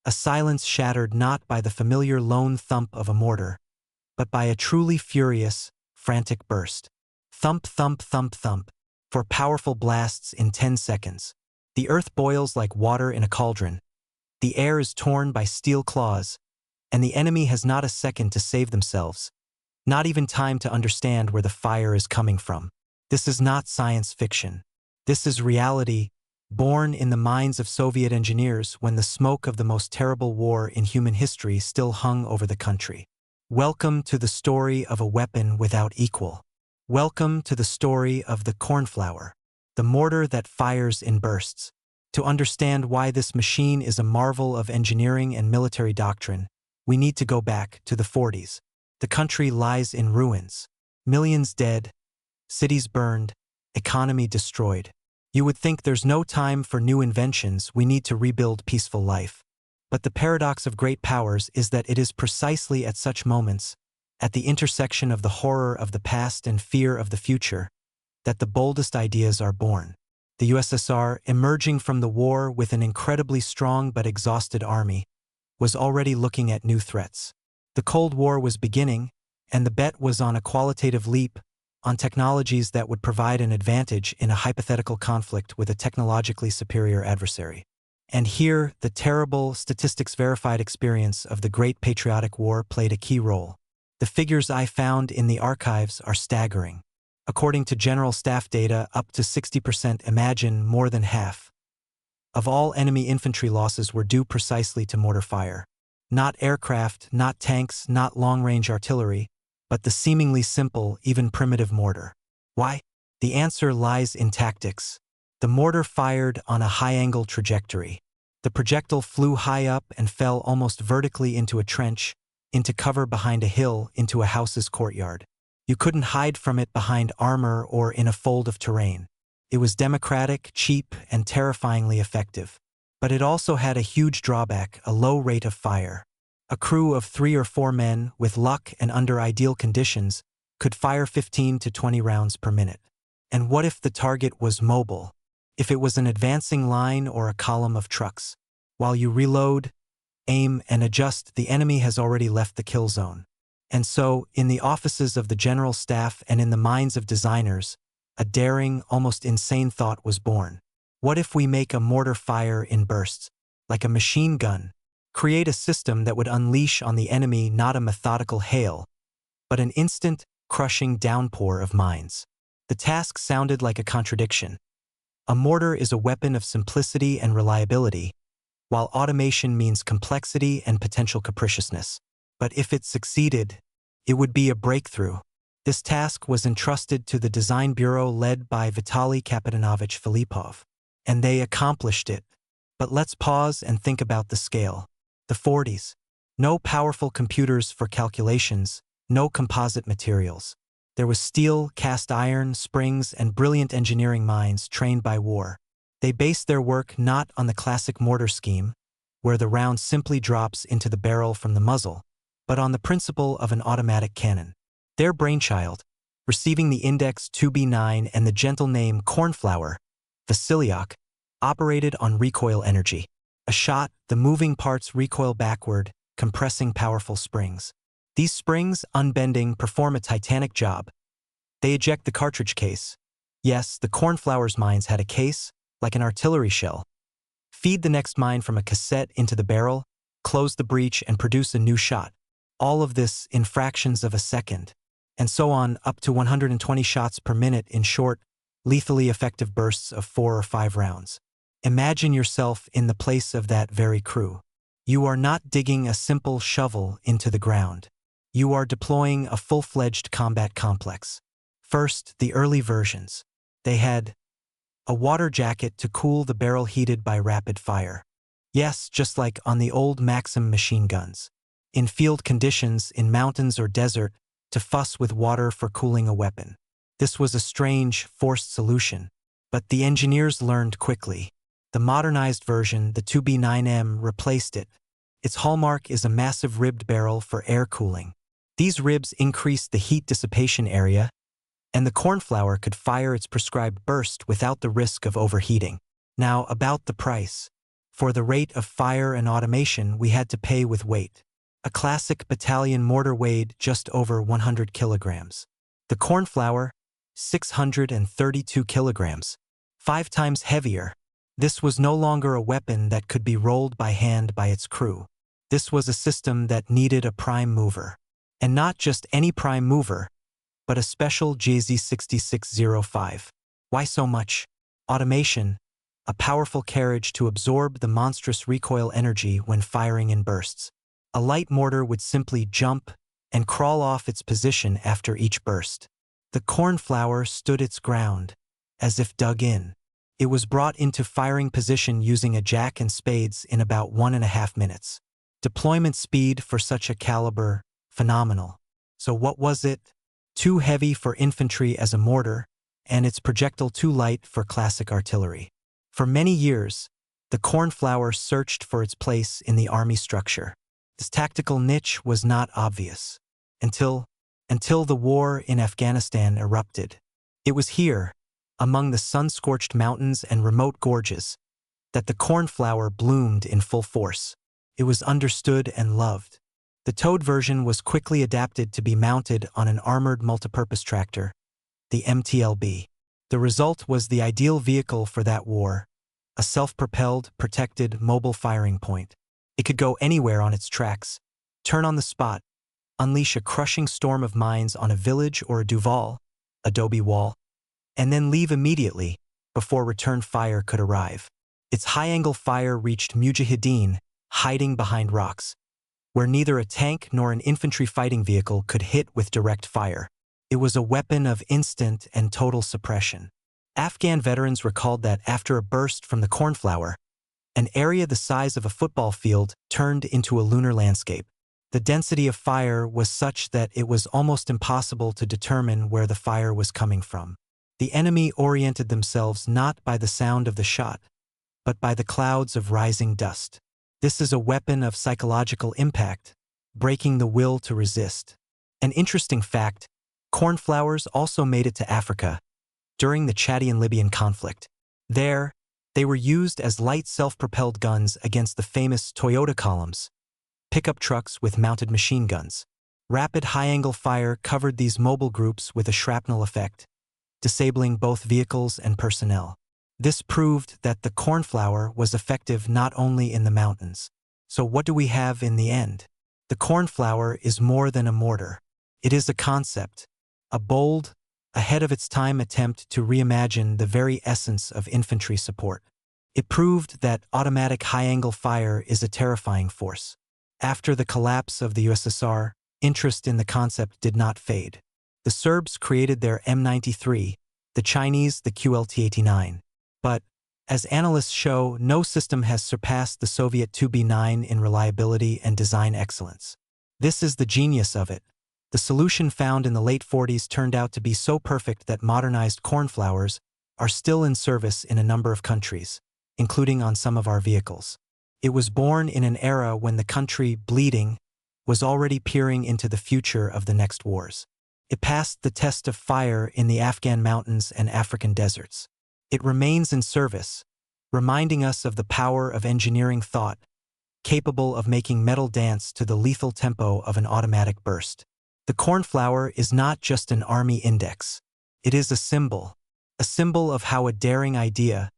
a silence shattered not by the familiar lone thump of a mortar, but by a truly furious, frantic burst. Thump, thump, thump, thump, for powerful blasts in 10 seconds. The earth boils like water in a cauldron. The air is torn by steel claws, and the enemy has not a second to save themselves, not even time to understand where the fire is coming from. This is not science fiction. This is reality, born in the minds of Soviet engineers when the smoke of the most terrible war in human history still hung over the country. Welcome to the story of a weapon without equal. Welcome to the story of the cornflower, the mortar that fires in bursts. To understand why this machine is a marvel of engineering and military doctrine, we need to go back to the 40s. The country lies in ruins. Millions dead, cities burned, economy destroyed. You would think there's no time for new inventions, we need to rebuild peaceful life. But the paradox of great powers is that it is precisely at such moments, at the intersection of the horror of the past and fear of the future, that the boldest ideas are born. The USSR, emerging from the war with an incredibly strong but exhausted army, was already looking at new threats. The Cold War was beginning, and the bet was on a qualitative leap, on technologies that would provide an advantage in a hypothetical conflict with a technologically superior adversary. And here, the terrible, statistics-verified experience of the Great Patriotic War played a key role. The figures I found in the archives are staggering. According to General Staff data, up to 60%, imagine more than half, of all enemy infantry losses were due precisely to mortar fire. Not aircraft, not tanks, not long-range artillery, but the seemingly simple, even primitive mortar. Why? The answer lies in tactics. The mortar fired on a high-angle trajectory. The projectile flew high up and fell almost vertically into a trench, into cover behind a hill, into a house's courtyard. You couldn't hide from it behind armor or in a fold of terrain. It was democratic, cheap, and terrifyingly effective. But it also had a huge drawback, a low rate of fire. A crew of 3 or 4 men, with luck and under ideal conditions, could fire 15 to 20 rounds per minute. And what if the target was mobile? If it was an advancing line or a column of trucks? While you reload, aim, and adjust, the enemy has already left the kill zone. And so, in the offices of the General Staff and in the minds of designers, a daring, almost insane thought was born. What if we make a mortar fire in bursts, like a machine gun? Create a system that would unleash on the enemy not a methodical hail, but an instant, crushing downpour of mines. The task sounded like a contradiction. A mortar is a weapon of simplicity and reliability, while automation means complexity and potential capriciousness. But if it succeeded, it would be a breakthrough. This task was entrusted to the design bureau led by Vitaly Kapitanovich Filipov, and they accomplished it. But let's pause and think about the scale. The 40s. No powerful computers for calculations, no composite materials. There was steel, cast iron, springs, and brilliant engineering minds trained by war. They based their work not on the classic mortar scheme, where the round simply drops into the barrel from the muzzle, but on the principle of an automatic cannon. Their brainchild, receiving the index 2B9 and the gentle name cornflower, Vasilek, operated on recoil energy. A shot, the moving parts recoil backward, compressing powerful springs. These springs, unbending, perform a titanic job. They eject the cartridge case. Yes, the cornflower's mines had a case, like an artillery shell. Feed the next mine from a cassette into the barrel, close the breech, and produce a new shot. All of this in fractions of a second. And so on, up to 120 shots per minute in short, lethally effective bursts of 4 or 5 rounds. Imagine yourself in the place of that very crew. You are not digging a simple shovel into the ground. You are deploying a full-fledged combat complex. First, the early versions. They had a water jacket to cool the barrel heated by rapid fire. Yes, just like on the old Maxim machine guns. In field conditions, in mountains or desert, to fuss with water for cooling a weapon. This was a strange, forced solution, but the engineers learned quickly. The modernized version, the 2B9M, replaced it. Its hallmark is a massive ribbed barrel for air cooling. These ribs increased the heat dissipation area, and the cornflower could fire its prescribed burst without the risk of overheating. Now, about the price. For the rate of fire and automation, we had to pay with weight. A classic battalion mortar weighed just over 100 kilograms. The cornflower, 632 kilograms, 5 times heavier. This was no longer a weapon that could be rolled by hand by its crew. This was a system that needed a prime mover. And not just any prime mover, but a special JZ6605. Why so much? Automation, a powerful carriage to absorb the monstrous recoil energy when firing in bursts. A light mortar would simply jump and crawl off its position after each burst. The cornflower stood its ground, as if dug in. It was brought into firing position using a jack and spades in about 1.5 minutes. Deployment speed for such a caliber, phenomenal. So what was it? Too heavy for infantry as a mortar, and its projectile too light for classic artillery. For many years, the cornflower searched for its place in the army structure. This tactical niche was not obvious until the war in Afghanistan erupted. It was here, among the sun-scorched mountains and remote gorges, that the cornflower bloomed in full force. It was understood and loved. The towed version was quickly adapted to be mounted on an armored multipurpose tractor, the MTLB. The result was the ideal vehicle for that war, a self-propelled, protected, mobile firing point. It could go anywhere on its tracks, turn on the spot, unleash a crushing storm of mines on a village or a Duval, adobe wall, and then leave immediately before return fire could arrive. Its high-angle fire reached mujahideen, hiding behind rocks, where neither a tank nor an infantry fighting vehicle could hit with direct fire. It was a weapon of instant and total suppression. Afghan veterans recalled that after a burst from the cornflower, an area the size of a football field turned into a lunar landscape. The density of fire was such that it was almost impossible to determine where the fire was coming from. The enemy oriented themselves not by the sound of the shot, but by the clouds of rising dust. This is a weapon of psychological impact, breaking the will to resist. An interesting fact, cornflowers also made it to Africa during the Chadian-Libyan conflict. There, they were used as light self-propelled guns against the famous Toyota columns, pickup trucks with mounted machine guns. Rapid high-angle fire covered these mobile groups with a shrapnel effect, disabling both vehicles and personnel. This proved that the cornflower was effective not only in the mountains. So what do we have in the end? The cornflower is more than a mortar. It is a concept, a bold, ahead-of-its-time attempt to reimagine the very essence of infantry support. It proved that automatic high-angle fire is a terrifying force. After the collapse of the USSR, interest in the concept did not fade. The Serbs created their M93, the Chinese the QLT-89. But, as analysts show, no system has surpassed the Soviet 2B9 in reliability and design excellence. This is the genius of it. The solution found in the late 40s turned out to be so perfect that modernized cornflowers are still in service in a number of countries, including on some of our vehicles. It was born in an era when the country, bleeding, was already peering into the future of the next wars. It passed the test of fire in the Afghan mountains and African deserts. It remains in service, reminding us of the power of engineering thought, capable of making metal dance to the lethal tempo of an automatic burst. The cornflower is not just an army index. It is a symbol of how a daring idea,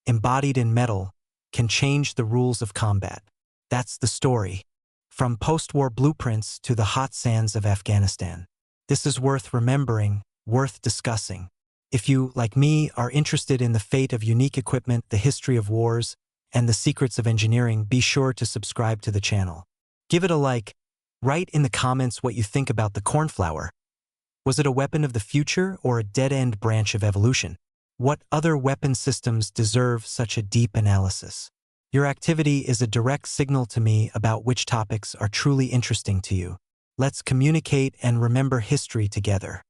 embodied in metal, can change the rules of combat. That's the story. From post-war blueprints to the hot sands of Afghanistan. This is worth remembering, worth discussing. If you, like me, are interested in the fate of unique equipment, the history of wars, and the secrets of engineering, be sure to subscribe to the channel. Give it a like. Write in the comments what you think about the cornflower. Was it a weapon of the future or a dead-end branch of evolution? What other weapon systems deserve such a deep analysis? Your activity is a direct signal to me about which topics are truly interesting to you. Let's communicate and remember history together.